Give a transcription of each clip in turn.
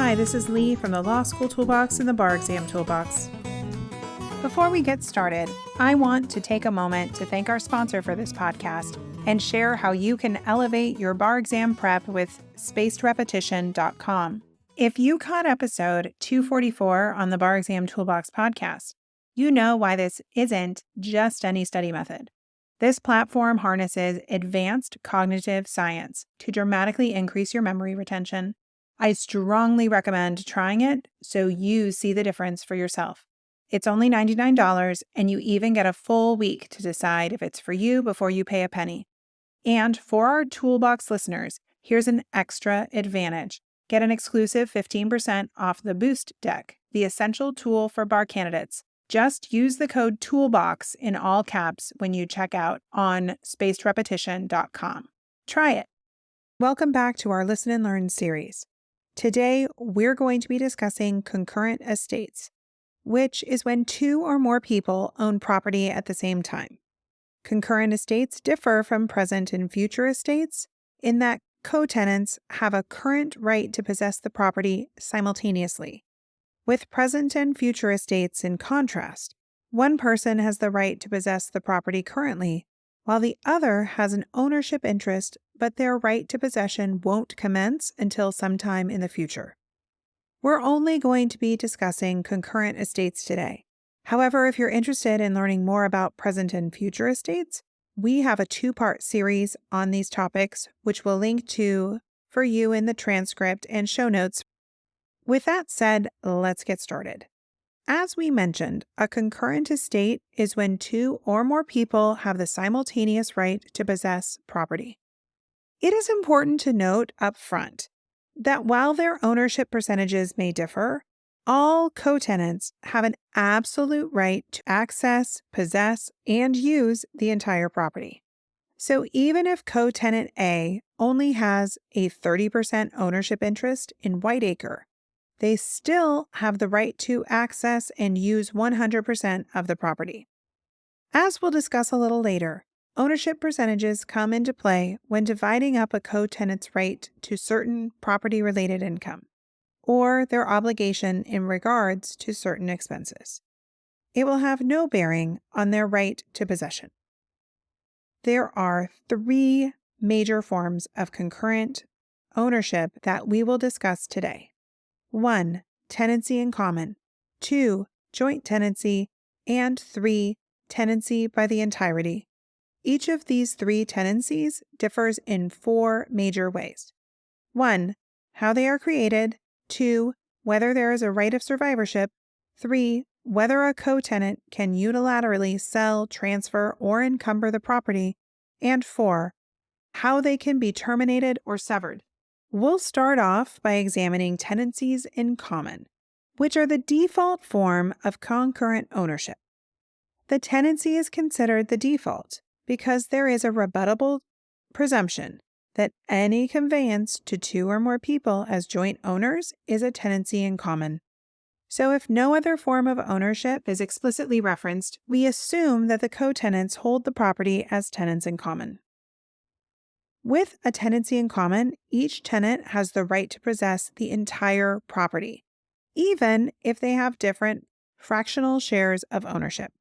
Hi, this is Lee from the Law School Toolbox and the Bar Exam Toolbox. Before we get started, I want to take a moment to thank our sponsor for this podcast and share how you can elevate your bar exam prep with spacedrepetition.com. If you caught episode 244 on the Bar Exam Toolbox podcast, you know why this isn't just any study method. This platform harnesses advanced cognitive science to dramatically increase your memory retention. I strongly recommend trying it so you see the difference for yourself. It's only $99, and you even get a full week to decide if it's for you before you pay a penny. And for our Toolbox listeners, here's an extra advantage. Get an exclusive 15% off the Boost Deck, the essential tool for bar candidates. Just use the code TOOLBOX in all caps when you check out on spacedrepetition.com. Try it. Welcome back to our Listen and Learn series. Today, we're going to be discussing concurrent estates, which is when two or more people own property at the same time. Concurrent estates differ from present and future estates in that co-tenants have a current right to possess the property simultaneously. With present and future estates, in contrast, one person has the right to possess the property currently, while the other has an ownership interest, but their right to possession won't commence until sometime in the future. We're only going to be discussing concurrent estates today. However, if you're interested in learning more about present and future estates, we have a two-part series on these topics, which we'll link to for you in the transcript and show notes. With that said, let's get started. As we mentioned, a concurrent estate is when two or more people have the simultaneous right to possess property. It is important to note up front that while their ownership percentages may differ, all co-tenants have an absolute right to access, possess, and use the entire property. So even if co-tenant A only has a 30% ownership interest in Whiteacre, they still have the right to access and use 100% of the property. As we'll discuss a little later, ownership percentages come into play when dividing up a co-tenant's right to certain property-related income, or their obligation in regards to certain expenses. It will have no bearing on their right to possession. There are three major forms of concurrent ownership that we will discuss today. 1. Tenancy in common. 2. Joint tenancy. And 3. Tenancy by the entirety. Each of these three tenancies differs in four major ways. 1. How they are created. 2. Whether there is a right of survivorship. 3. Whether a co-tenant can unilaterally sell, transfer, or encumber the property. And 4. How they can be terminated or severed. We'll start off by examining tenancies in common, which are the default form of concurrent ownership. The tenancy is considered the default because there is a rebuttable presumption that any conveyance to two or more people as joint owners is a tenancy in common. So if no other form of ownership is explicitly referenced, we assume that the co-tenants hold the property as tenants in common. With a tenancy in common, each tenant has the right to possess the entire property, even if they have different fractional shares of ownership.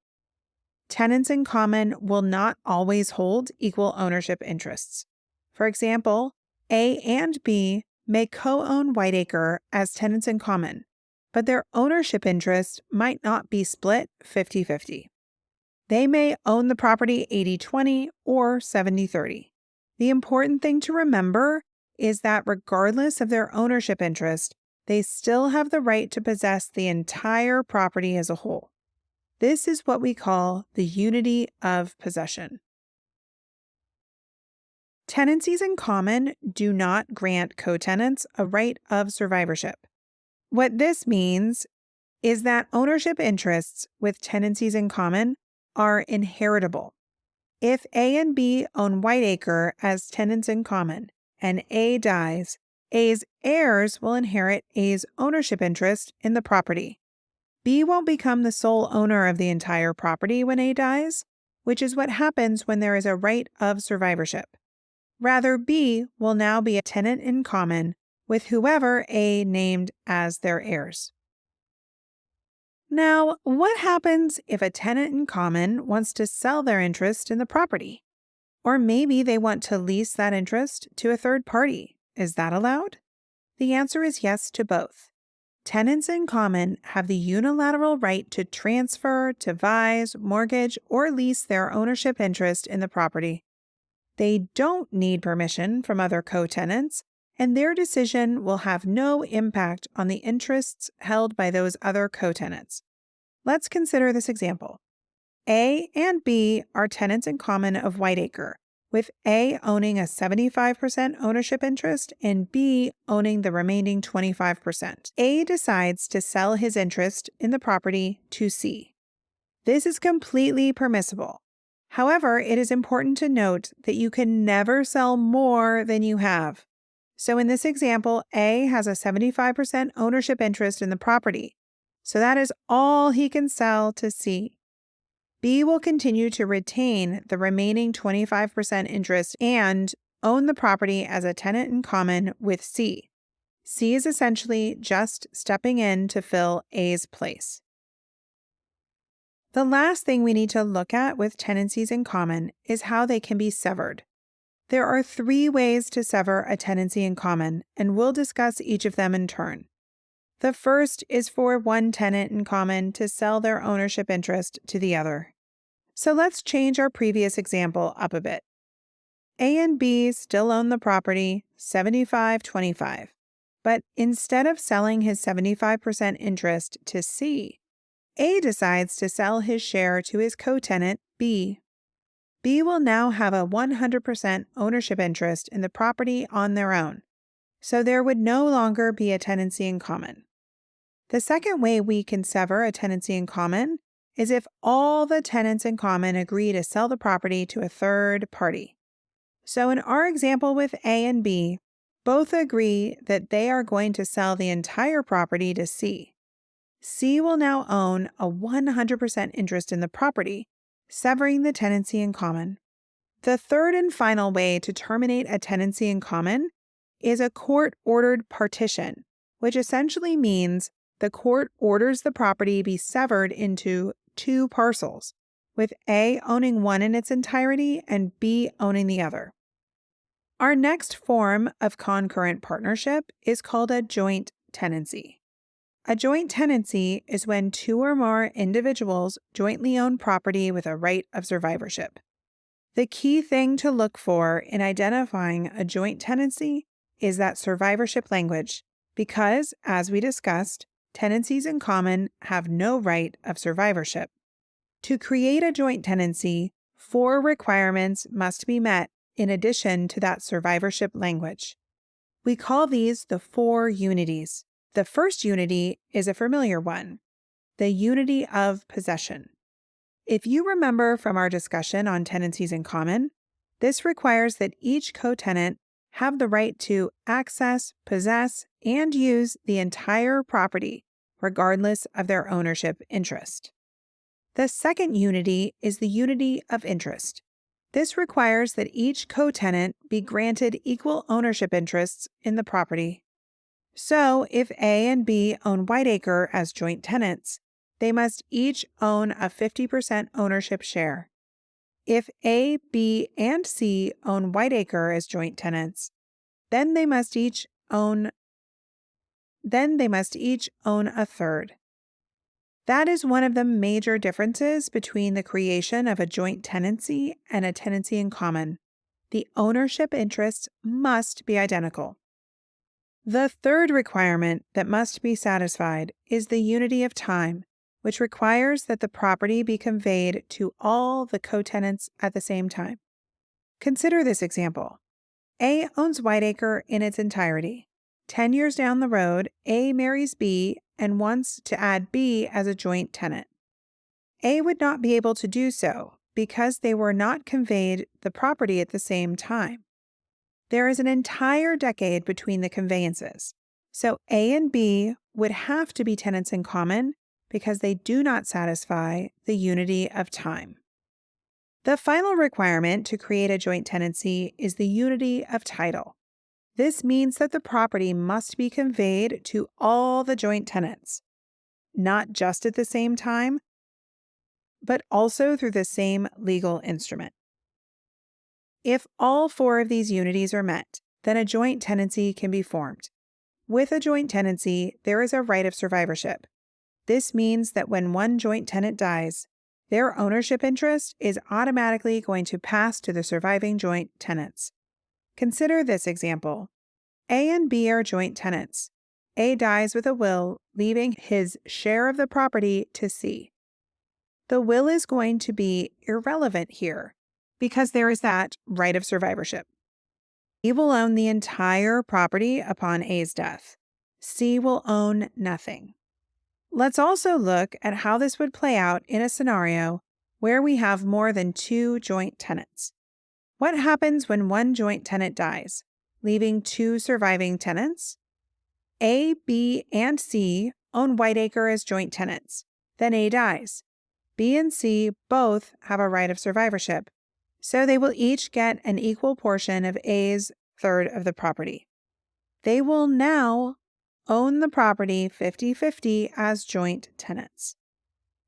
Tenants in common will not always hold equal ownership interests. For example, A and B may co-own Whiteacre as tenants in common, but their ownership interest might not be split 50-50. They may own the property 80-20 or 70-30. The important thing to remember is that regardless of their ownership interest, they still have the right to possess the entire property as a whole. This is what we call the unity of possession. Tenancies in common do not grant co-tenants a right of survivorship. What this means is that ownership interests with tenancies in common are inheritable. If A and B own Whiteacre as tenants in common, and A dies, A's heirs will inherit A's ownership interest in the property. B won't become the sole owner of the entire property when A dies, which is what happens when there is a right of survivorship. Rather, B will now be a tenant in common with whoever A named as their heirs. Now, what happens if a tenant in common wants to sell their interest in the property? Or maybe they want to lease that interest to a third party. Is that allowed? The answer is yes to both. Tenants in common have the unilateral right to transfer, devise, mortgage, or lease their ownership interest in the property. They don't need permission from other co-tenants, and their decision will have no impact on the interests held by those other co-tenants. Let's consider this example. A and B are tenants in common of Whiteacre, with A owning a 75% ownership interest and B owning the remaining 25%. A decides to sell his interest in the property to C. This is completely permissible. However, it is important to note that you can never sell more than you have. So in this example, A has a 75% ownership interest in the property. So that is all he can sell to C. B will continue to retain the remaining 25% interest and own the property as a tenant in common with C. C is essentially just stepping in to fill A's place. The last thing we need to look at with tenancies in common is how they can be severed. There are 3 ways to sever a tenancy in common, and we'll discuss each of them in turn. The first is for one tenant in common to sell their ownership interest to the other. So let's change our previous example up a bit. A and B still own the property 75-25, but instead of selling his 75% interest to C, A decides to sell his share to his co-tenant B. B will now have a 100% ownership interest in the property on their own, so there would no longer be a tenancy in common. The second way we can sever a tenancy in common is if all the tenants in common agree to sell the property to a third party. So in our example with A and B, both agree that they are going to sell the entire property to C. C will now own a 100% interest in the property, severing the tenancy in common. The third and final way to terminate a tenancy in common is a court-ordered partition, which essentially means the court orders the property be severed into 2 parcels, with A owning one in its entirety and B owning the other. Our next form of concurrent partnership is called a joint tenancy. A joint tenancy is when 2 or more individuals jointly own property with a right of survivorship. The key thing to look for in identifying a joint tenancy is that survivorship language, because, as we discussed, tenancies in common have no right of survivorship. To create a joint tenancy, 4 requirements must be met in addition to that survivorship language. We call these the 4 unities. The first unity is a familiar one, the unity of possession. If you remember from our discussion on tenancies in common, this requires that each co-tenant have the right to access, possess, and use the entire property, regardless of their ownership interest. The second unity is the unity of interest. This requires that each co-tenant be granted equal ownership interests in the property. So, if A and B own Whiteacre as joint tenants, they must each own a 50% ownership share. If A, B, and C own Whiteacre as joint tenants, then they must each own a third. That is one of the major differences between the creation of a joint tenancy and a tenancy in common. The ownership interests must be identical. The third requirement that must be satisfied is the unity of time, which requires that the property be conveyed to all the co-tenants at the same time. Consider this example. A owns Whiteacre in its entirety. 10 years down the road, A marries B and wants to add B as a joint tenant. A would not be able to do so because they were not conveyed the property at the same time. There is an entire decade between the conveyances, so A and B would have to be tenants in common because they do not satisfy the unity of time. The final requirement to create a joint tenancy is the unity of title. This means that the property must be conveyed to all the joint tenants, not just at the same time, but also through the same legal instrument. If all 4 of these unities are met, then a joint tenancy can be formed. With a joint tenancy, there is a right of survivorship. This means that when one joint tenant dies, their ownership interest is automatically going to pass to the surviving joint tenants. Consider this example. A and B are joint tenants. A dies with a will, leaving his share of the property to C. The will is going to be irrelevant here because there is that right of survivorship. B will own the entire property upon A's death. C will own nothing. Let's also look at how this would play out in a scenario where we have more than 2 joint tenants. What happens when one joint tenant dies, leaving 2 surviving tenants? A, B, and C own Whiteacre as joint tenants. Then A dies. B and C both have a right of survivorship, so they will each get an equal portion of A's third of the property. They will now own the property 50-50 as joint tenants.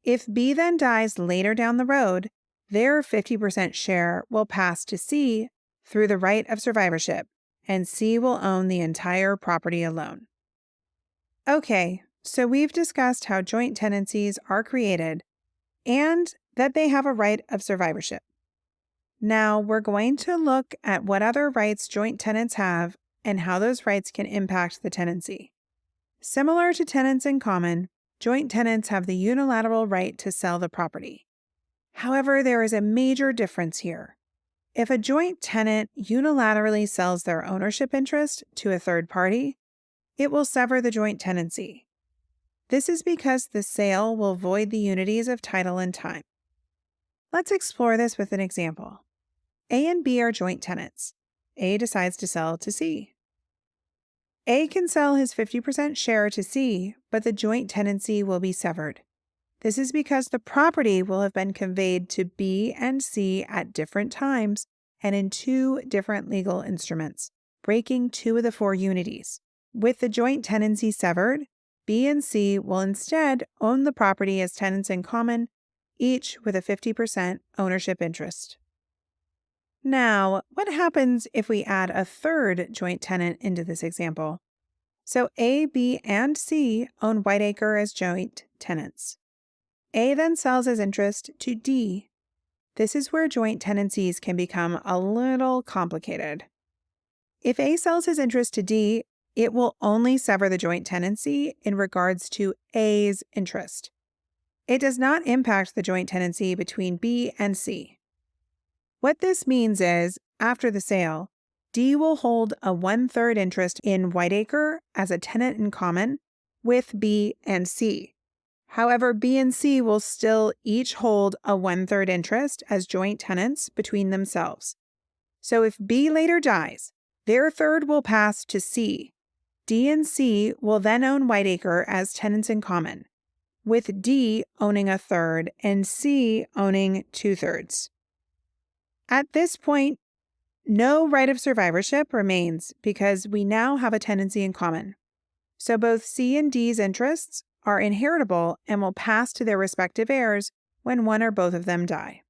If B then dies later down the road, their 50% share will pass to C through the right of survivorship, and C will own the entire property alone. Okay, so we've discussed how joint tenancies are created and that they have a right of survivorship. Now we're going to look at what other rights joint tenants have and how those rights can impact the tenancy. Similar to tenants in common, joint tenants have the unilateral right to sell the property. However, there is a major difference here. If a joint tenant unilaterally sells their ownership interest to a third party, it will sever the joint tenancy. This is because the sale will void the unities of title and time. Let's explore this with an example. A and B are joint tenants. A decides to sell to C. A can sell his 50% share to C, but the joint tenancy will be severed. This is because the property will have been conveyed to B and C at different times and in 2 different legal instruments, breaking 2 of the 4 unities. With the joint tenancy severed, B and C will instead own the property as tenants in common, each with a 50% ownership interest. Now, what happens if we add a third joint tenant into this example? So A, B, and C own Whiteacre as joint tenants. A then sells his interest to D. This is where joint tenancies can become a little complicated. If A sells his interest to D, it will only sever the joint tenancy in regards to A's interest. It does not impact the joint tenancy between B and C. What this means is, after the sale, D will hold a 1/3 interest in Whiteacre as a tenant in common with B and C. However, B and C will still each hold a 1/3 interest as joint tenants between themselves. So if B later dies, their third will pass to C. D and C will then own Whiteacre as tenants in common, with D owning a third and C owning 2/3. At this point, no right of survivorship remains because we now have a tenancy in common. So both C and D's interests are inheritable and will pass to their respective heirs when one or both of them die.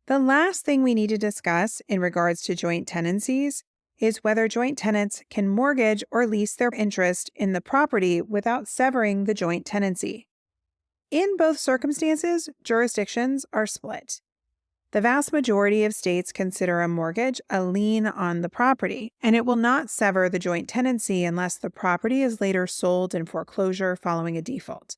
The last thing we need to discuss in regards to joint tenancies is whether joint tenants can mortgage or lease their interest in the property without severing the joint tenancy. In both circumstances, jurisdictions are split. The vast majority of states consider a mortgage a lien on the property, and it will not sever the joint tenancy unless the property is later sold in foreclosure following a default.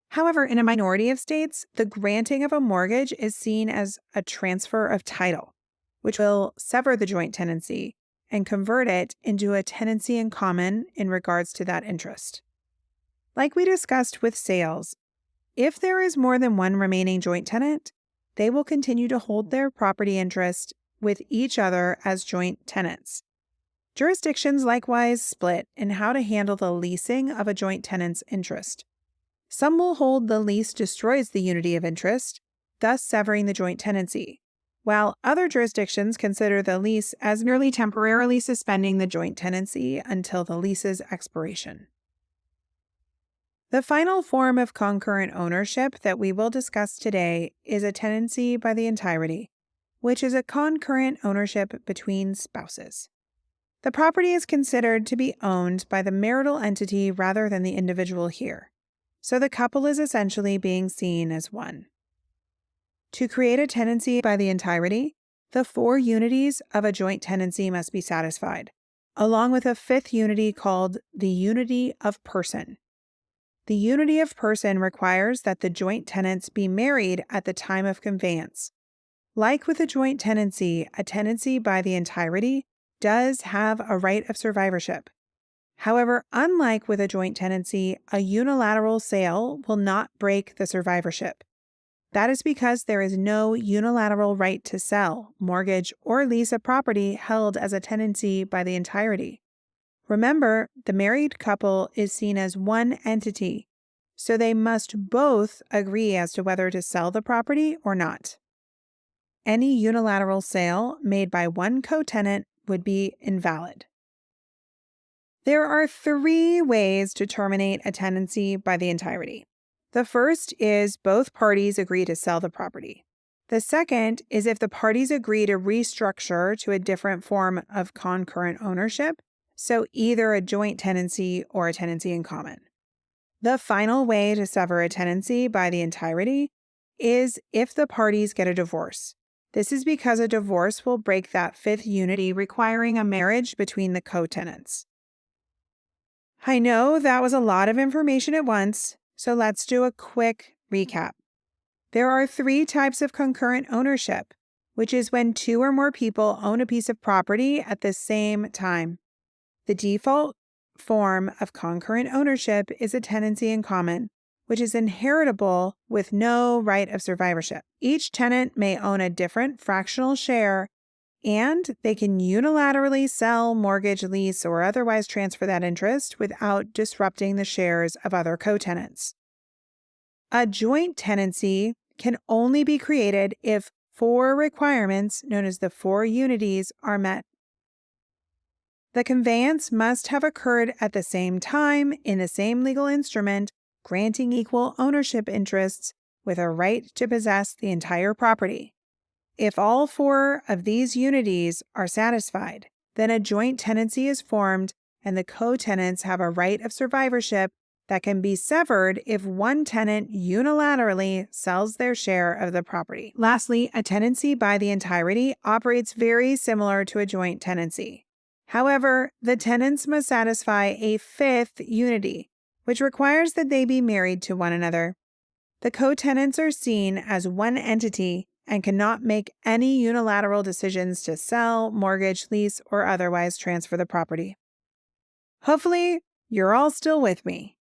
However, in a minority of states, the granting of a mortgage is seen as a transfer of title, which will sever the joint tenancy and convert it into a tenancy in common in regards to that interest. Like we discussed with sales, if there is more than one remaining joint tenant, they will continue to hold their property interest with each other as joint tenants. Jurisdictions likewise split in how to handle the leasing of a joint tenant's interest. Some will hold the lease destroys the unity of interest, thus severing the joint tenancy, while other jurisdictions consider the lease as merely temporarily suspending the joint tenancy until the lease's expiration. The final form of concurrent ownership that we will discuss today is a tenancy by the entirety, which is a concurrent ownership between spouses. The property is considered to be owned by the marital entity rather than the individual here, so the couple is essentially being seen as one. To create a tenancy by the entirety, the 4 unities of a joint tenancy must be satisfied, along with a 5th unity called the unity of person. The unity of person requires that the joint tenants be married at the time of conveyance. Like with a joint tenancy, a tenancy by the entirety does have a right of survivorship. However, unlike with a joint tenancy, a unilateral sale will not break the survivorship. That is because there is no unilateral right to sell, mortgage, or lease a property held as a tenancy by the entirety. Remember, the married couple is seen as one entity, so they must both agree as to whether to sell the property or not. Any unilateral sale made by one co-tenant would be invalid. There are 3 ways to terminate a tenancy by the entirety. The first is both parties agree to sell the property. The second is if the parties agree to restructure to a different form of concurrent ownership, so either a joint tenancy or a tenancy in common. The final way to sever a tenancy by the entirety is if the parties get a divorce. This is because a divorce will break that 5th unity, requiring a marriage between the co-tenants. I know that was a lot of information at once, so let's do a quick recap. There are 3 types of concurrent ownership, which is when 2 or more people own a piece of property at the same time. The default form of concurrent ownership is a tenancy in common, which is inheritable with no right of survivorship. Each tenant may own a different fractional share, and they can unilaterally sell, mortgage, lease, or otherwise transfer that interest without disrupting the shares of other co-tenants. A joint tenancy can only be created if 4 requirements, known as the 4 unities, are met. The conveyance must have occurred at the same time in the same legal instrument, granting equal ownership interests with a right to possess the entire property. If all 4 of these unities are satisfied, then a joint tenancy is formed and the co-tenants have a right of survivorship that can be severed if one tenant unilaterally sells their share of the property. Lastly, a tenancy by the entirety operates very similar to a joint tenancy. However, the tenants must satisfy a 5th unity, which requires that they be married to one another. The co-tenants are seen as one entity and cannot make any unilateral decisions to sell, mortgage, lease, or otherwise transfer the property. Hopefully, you're all still with me.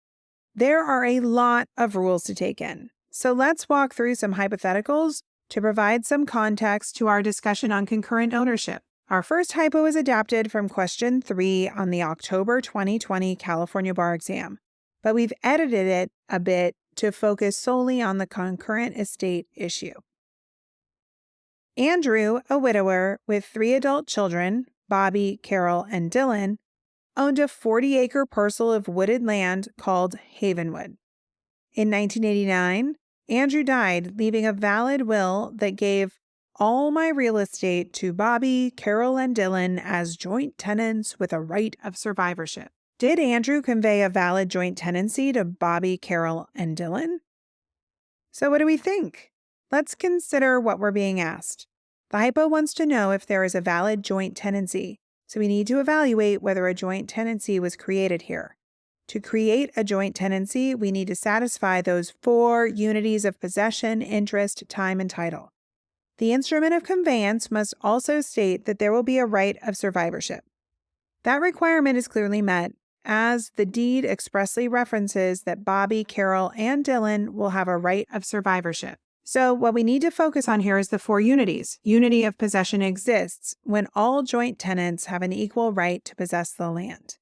There are a lot of rules to take in, so let's walk through some hypotheticals to provide some context to our discussion on concurrent ownership. Our first hypo is adapted from question 3 on the October 2020 California bar exam, but we've edited it a bit to focus solely on the concurrent estate issue. Andrew, a widower with 3 adult children, Bobby, Carol, and Dylan, owned a 40-acre parcel of wooded land called Havenwood. In 1989, Andrew died, leaving a valid will that gave all my real estate to Bobby, Carol, and Dylan as joint tenants with a right of survivorship. Did Andrew convey a valid joint tenancy to Bobby, Carol, and Dylan? So what do we think? Let's consider what we're being asked. The hypo wants to know if there is a valid joint tenancy, so we need to evaluate whether a joint tenancy was created here. To create a joint tenancy, we need to satisfy those 4 unities of possession, interest, time, and title. The instrument of conveyance must also state that there will be a right of survivorship. That requirement is clearly met, as the deed expressly references that Bobby, Carol, and Dylan will have a right of survivorship. So what we need to focus on here is the 4 unities. Unity of possession exists when all joint tenants have an equal right to possess the land.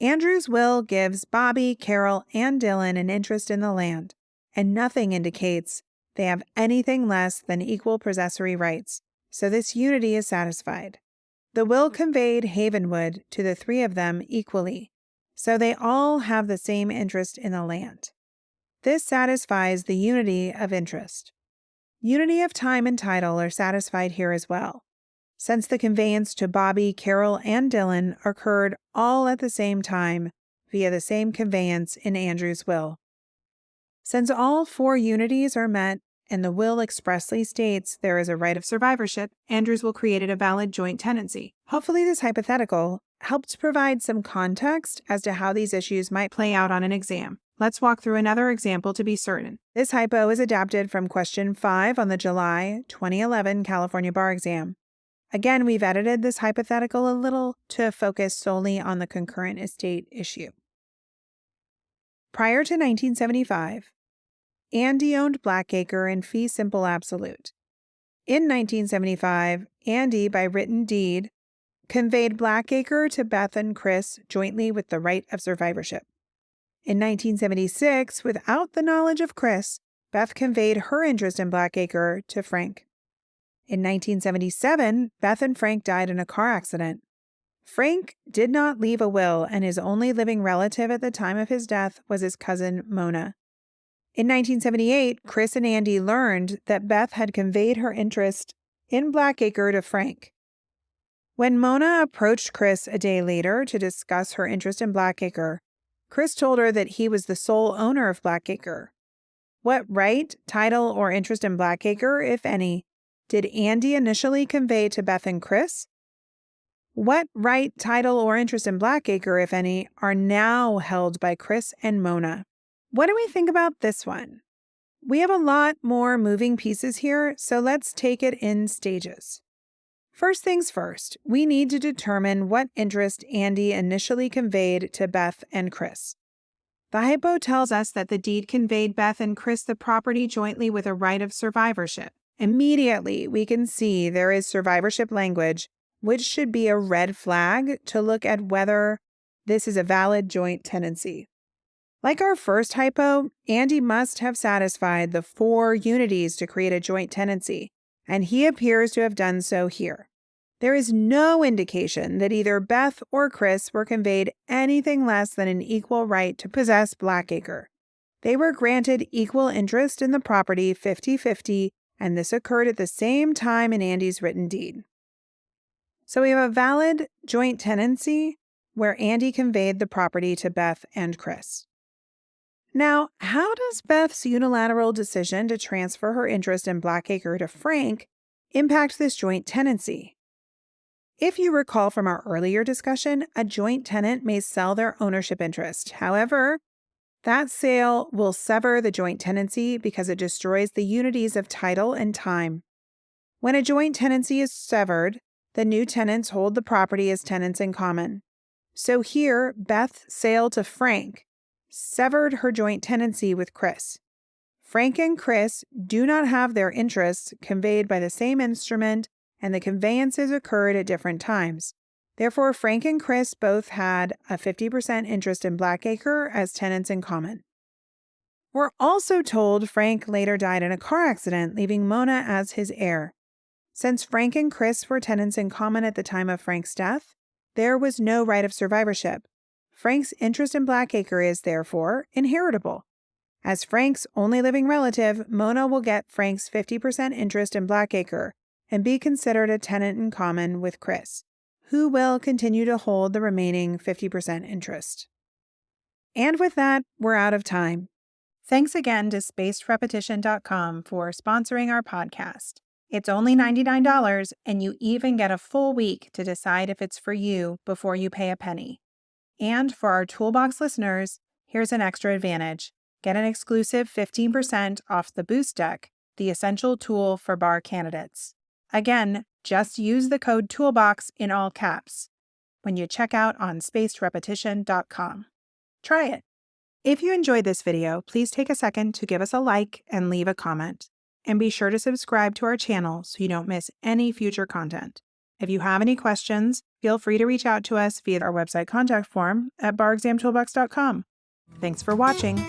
Andrew's will gives Bobby, Carol, and Dylan an interest in the land, and nothing indicates they have anything less than equal possessory rights. so this unity is satisfied. The will conveyed Havenwood to the three of them equally, so they all have the same interest in the land. This satisfies the unity of interest. Unity of time and title are satisfied here as well, since the conveyance to Bobby, Carol, and Dylan occurred all at the same time via the same conveyance in Andrew's will. Since all four unities are met and the will expressly states there is a right of survivorship, Andrew's will created a valid joint tenancy. Hopefully this hypothetical helped provide some context as to how these issues might play out on an exam. Let's walk through another example to be certain. This hypo is adapted from question 5 on the July 2011 California bar exam. Again, we've edited this hypothetical a little to focus solely on the concurrent estate issue. Prior to 1975, Andy owned Blackacre in fee simple absolute. In 1975, Andy, by written deed, conveyed Blackacre to Beth and Chris jointly with the right of survivorship. In 1976, without the knowledge of Chris, Beth conveyed her interest in Blackacre to Frank. In 1977, Beth and Frank died in a car accident. Frank did not leave a will, and his only living relative at the time of his death was his cousin Mona. In 1978, Chris and Andy learned that Beth had conveyed her interest in Blackacre to Frank. When Mona approached Chris a day later to discuss her interest in Blackacre, Chris told her that he was the sole owner of Blackacre. What right, title, or interest in Blackacre, if any, did Andy initially convey to Beth and Chris? What right, title, or interest in Blackacre, if any, are now held by Chris and Mona? What do we think about this one? We have a lot more moving pieces here, so let's take it in stages. First things first, we need to determine what interest Andy initially conveyed to Beth and Chris. The hypo tells us that the deed conveyed Beth and Chris the property jointly with a right of survivorship. Immediately, we can see there is survivorship language, which should be a red flag to look at whether this is a valid joint tenancy. Like our first hypo, Andy must have satisfied the four unities to create a joint tenancy, and he appears to have done so here. There is no indication that either Beth or Chris were conveyed anything less than an equal right to possess Blackacre. They were granted equal interest in the property 50-50, and this occurred at the same time in Andy's written deed. So we have a valid joint tenancy where Andy conveyed the property to Beth and Chris. Now, how does Beth's unilateral decision to transfer her interest in Blackacre to Frank impact this joint tenancy? If you recall from our earlier discussion, a joint tenant may sell their ownership interest. However, that sale will sever the joint tenancy because it destroys the unities of title and time. When a joint tenancy is severed, the new tenants hold the property as tenants in common. So here, Beth's sale to Frank severed her joint tenancy with Chris. Frank and Chris do not have their interests conveyed by the same instrument, and the conveyances occurred at different times. Therefore, Frank and Chris both had a 50% interest in Blackacre as tenants in common. We're also told Frank later died in a car accident, leaving Mona as his heir. Since Frank and Chris were tenants in common at the time of Frank's death, there was no right of survivorship. Frank's interest in Blackacre is, therefore, inheritable. As Frank's only living relative, Mona will get Frank's 50% interest in Blackacre and be considered a tenant in common with Chris, who will continue to hold the remaining 50% interest. And with that, we're out of time. Thanks again to spacedrepetition.com for sponsoring our podcast. It's only $99, and you even get a full week to decide if it's for you before you pay a penny. And for our Toolbox listeners, here's an extra advantage. Get an exclusive 15% off the Boost Deck, the essential tool for bar candidates. Again, just use the code TOOLBOX in all caps when you check out on spacedrepetition.com. Try it. If you enjoyed this video, please take a second to give us a like and leave a comment. And be sure to subscribe to our channel so you don't miss any future content. If you have any questions, feel free to reach out to us via our website contact form at barexamtoolbox.com. Thanks for watching.